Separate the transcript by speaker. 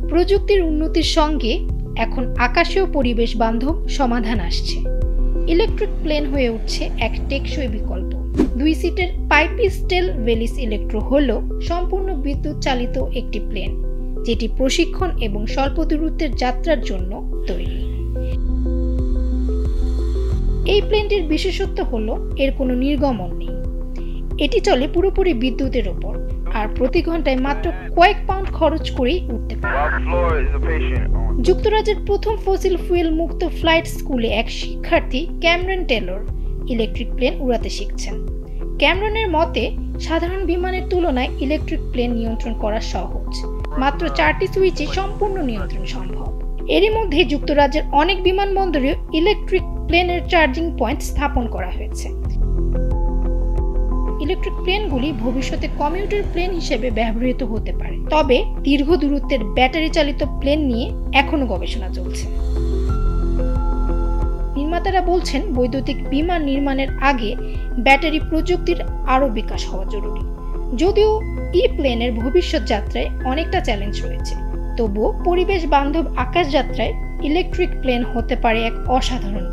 Speaker 1: প্রযুক্তির উন্নতির সঙ্গে এখন আকাশীয় পরিবেশ বান্ধব সমাধান আসছে। ইলেকট্রিক প্লেন হয়ে উঠছে এক টেকসই বিকল্প। 2 সিটের পাইপিস্টেল ভেলিস ইলেক্ট্রো হল সম্পূর্ণ বিদ্যুৎ চালিত একটি প্লেন, যেটি প্রশিক্ষণ এবং স্বল্প দূরত্বের যাত্রার জন্য তৈরি। এই প্লেনটির বিশেষত্ব হলো এর কোনো নির্গমন নেই। এটি চলে পুরোপুরি বিদ্যুতের উপর আর প্রতি ঘন্টায় মাত্র কয়েক পাউন্ড খরচ করেই উঠতে পারে। যুক্তরাজ্যের প্রথম ফসিল ফুয়েল মুক্ত ফ্লাইট স্কুলে এক শিক্ষার্থী ক্যামেরন টেলর ইলেকট্রিক প্লেন উড়াতে শিখছেন। ক্যামেরনের মতে, সাধারণ বিমানের তুলনায় ইলেকট্রিক প্লেন নিয়ন্ত্রণ করা সহজ। মাত্র 4টি সুইচে সম্পূর্ণ নিয়ন্ত্রণ সম্ভব। এরই মধ্যে যুক্তরাজ্যের অনেক বিমানবন্দরে ইলেকট্রিক প্লেনের চার্জিং পয়েন্ট স্থাপন করা হয়েছে। ইলেকট্রিক প্লেনগুলি ভবিষ্যতে কমিউটার প্লেন হিসেবে ব্যবহৃত হতে পারে, তবে দীর্ঘ দূরত্বের ব্যাটারি চালিত প্লেন নিয়ে এখনো গবেষণা চলছে। নির্মাতারা বলছেন, বৈদ্যুতিক বিমান নির্মাণের আগে ব্যাটারি প্রযুক্তির আরও বিকাশ হওয়া জরুরি। যদিও প্লেনের ভবিষ্যৎ যাত্রায় অনেকটা চ্যালেঞ্জ রয়েছে, তবুও পরিবেশ বান্ধব আকাশ যাত্রায় ইলেকট্রিক প্লেন হতে পারে এক অসাধারণ